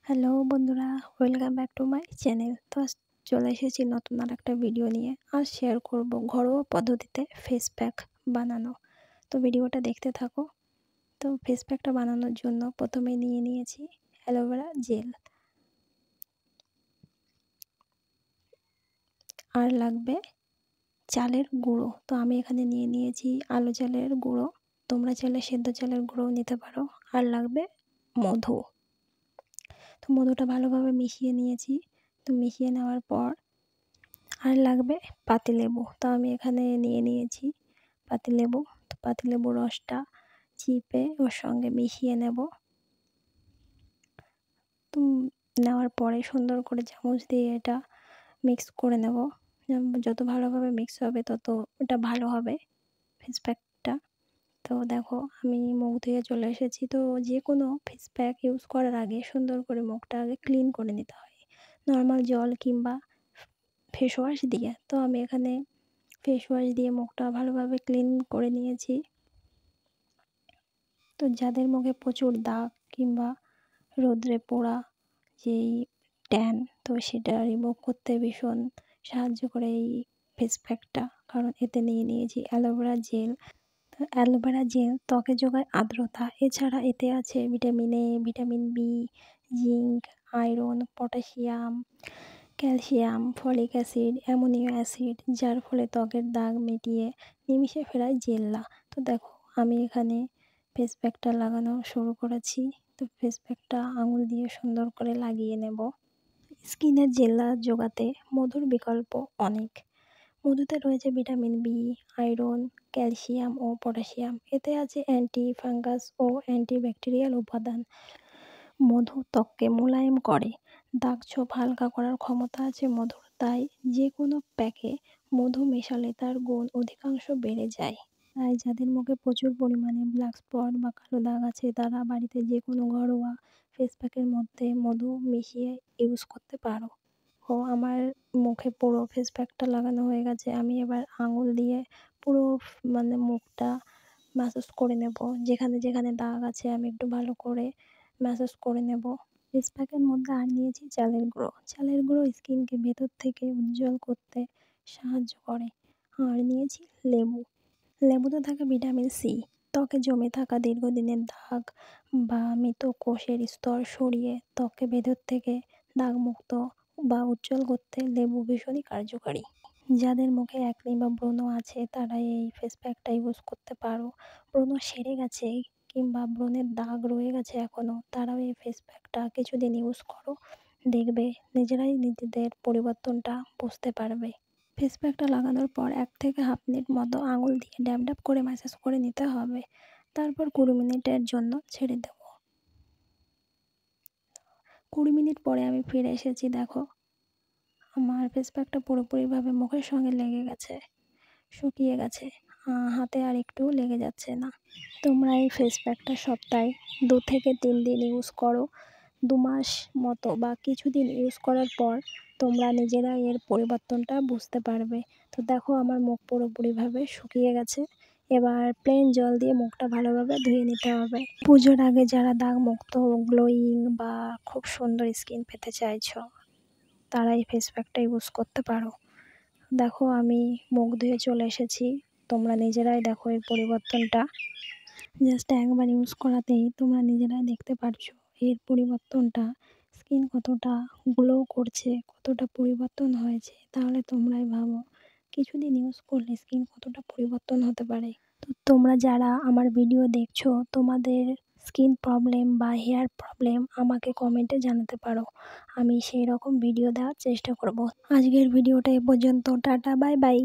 Hello বন্ধুরা, welcome back to my channel. তো আজ চলে এসেছি নতুন আর একটা ভিডিও নিয়ে। আজ শেয়ার করব ঘরোয়া পদ্ধতিতে ফেস প্যাক বানানো। তো ভিডিওটা দেখতে থাকো। তো ফেস প্যাকটা বানানোর জন্য প্রথমে নিয়ে নিয়েছি অ্যালোভেরা জেল, আর লাগবে চালের গুঁড়ো। তো আমি এখানে নিয়ে নিয়েছি আলু চালের গুঁড়ো, তোমরা চাইলে সেদ্ধ চালের গুঁড়োও নিতে পারো। আর লাগবে মধু। তো মধুটা ভালোভাবে মিশিয়ে নিয়েছি। তো মিশিয়ে নেওয়ার পর আর লাগবে পাতিলেবু। তো আমি এখানে নিয়ে নিয়েছি পাতিলেবু। তো পাতিলেবুর রসটা চিপে ওর সঙ্গে মিশিয়ে নেব। তো নেওয়ার পরে সুন্দর করে চামচ দিয়ে এটা মিক্স করে নেব। যত ভালোভাবে মিক্স হবে তত ওটা ভালো হবে ফেস প্যাকটা। তো দেখো আমি মুখ ধুয়ে চলে এসেছি। তো যে কোনো ফেস প্যাক ইউজ করার আগে সুন্দর করে মুখটা আগে ক্লিন করে নিতে হয়, নর্মাল জল কিংবা ফেস ওয়াশ দিয়ে। তো আমি এখানে ফেস ওয়াশ দিয়ে মুখটা ভালোভাবে ক্লিন করে নিয়েছি। তো যাদের মুখে প্রচুর দাগ কিংবা রোদ্রে পোড়া যেই ট্যান, তো সেটা রিমুভ করতে ভীষণ সাহায্য করে এই ফেস প্যাকটা। কারণ এতে নিয়ে নিয়েছি অ্যালোভেরা জেল। তো অ্যালোভেরা জেল ত্বকে যোগায় আর্দ্রতা। এছাড়া এতে আছে vitamin A, vitamin B, zinc, iron, potassium, calcium, folic acid, amino acid, যার ফলে ত্বকের দাগ মিটিয়ে নিমিষে ফেরায় জেল্লা। তো দেখো আমি এখানে ফেস প্যাকটা লাগানো শুরু করেছি। তো ফেস প্যাকটা আঙুল দিয়ে সুন্দর করে লাগিয়ে নেব। স্কিনের জেল্লা জোগাতে মধুর বিকল্প অনেক। মধুতে রয়েছে ভিটামিন বি, আয়রন, ক্যালসিয়াম ও পটাশিয়াম। এতে আছে অ্যান্টি ফাঙ্গাস ও অ্যান্টিব্যাকটেরিয়াল উপাদান। মধু ত্বককে মোলায়েম করে, দাগ ছোপ হালকা করার ক্ষমতা আছে মধুর। তাই যে কোনো প্যাকে মধু মেশালে তার গুণ অধিকাংশ বেড়ে যায়। তাই যাদের মুখে প্রচুর পরিমাণে ব্ল্যাক স্পট বা কালো দাগ আছে তারা বাড়িতে যে কোনো ঘরোয়া ফেস প্যাকের মধ্যে মধু মিশিয়ে ইউজ করতে পারো। ও আমার মুখে পুরো ফেস প্যাকটা লাগানো হয়ে গেছে। আমি এবার আঙুল দিয়ে পুরো মুখটা ম্যাসাজ করে নেব। যেখানে যেখানে দাগ আছে আমি একটু ভালো করে ম্যাসাজ করে নেব। ফেস প্যাকের মধ্যে আর নিয়েছি চালের গুঁড়ো। চালের গুঁড়ো স্কিনকে ভেতর থেকে উজ্জ্বল করতে সাহায্য করে। আর নিয়েছি লেবু। লেবুতে থাকে ভিটামিন সি। ত্বকে জমে থাকা দীর্ঘদিনের দাগ বা মৃত কোষের স্তর সরিয়ে ত্বককে ভেতর থেকে দাগমুক্ত বা উজ্জ্বল করতে লেবু ভীষণই কার্যকারী। যাদের মুখে একনি বা ব্রণ আছে তারা এই ফেস প্যাকটা ইউজ করতে পারো। ব্রণ সেরে গেছে কিংবা ব্রণের দাগ রয়ে গেছে এখনও, তারাও এই ফেস প্যাকটা কিছুদিন ইউজ করো, দেখবে নিজেরাই নিজেদের পরিবর্তনটা বুঝতে পারবে। ফেস প্যাকটা লাগানোর পর 1 থেকে হাফ মিনিট মতো আঙুল দিয়ে ড্যাব ড্যাব করে ম্যাসাজ করে নিতে হবে। তারপর 20 মিনিটের জন্য ছেড়ে দেব। 20 মিনিট পরে আমি ফিরে এসেছি। দেখো আমার ফেস প্যাকটা পুরোপুরিভাবে মুখের সঙ্গে লেগে গেছে, শুকিয়ে গেছে। হাতে আর একটুও লেগে যাচ্ছে না। তোমরা এই ফেস প্যাকটা সপ্তাহে 2 থেকে 3 দিন ইউজ করো। 2 মাস মতো বা কিছুদিন ইউজ করার পর তোমরা নিজেরা এর পরিবর্তনটা বুঝতে পারবে। তো দেখো আমার মুখ পুরোপুরিভাবে শুকিয়ে গেছে। এবার প্লেন জল দিয়ে মুখটা ভালোভাবে ধুয়ে নিতে হবে। পুজোর আগে যারা দাগমুক্ত, গ্লোয়িং বা খুব সুন্দর স্কিন পেতে চাইছো তারা এই ফেস প্যাকটা ইউজ করতে পারো। দেখো আমি মুখ ধুয়ে চলে এসেছি। তোমরা নিজেরাই দেখো এর পরিবর্তনটা। জাস্ট একবার ইউজ করাতেই তোমরা নিজেরাই দেখতে পারছো এর পরিবর্তনটা, স্কিন কতটা গ্লো করছে, কতটা পরিবর্তন হয়েছে। তাহলে তোমরাই ভাবো কিছুদিন ইউজ করলে স্কিন কতটা পরিবর্তন হতে পারে। তো তোমরা যারা আমার ভিডিও দেখছো তোমাদের স্কিন প্রবলেম বা হেয়ার প্রবলেম আমাকে কমেন্টে জানাতে পারো, আমি সেই রকম ভিডিও দেওয়ার চেষ্টা করব। আজকের ভিডিওটা এ পর্যন্ত। Tata, bye bye.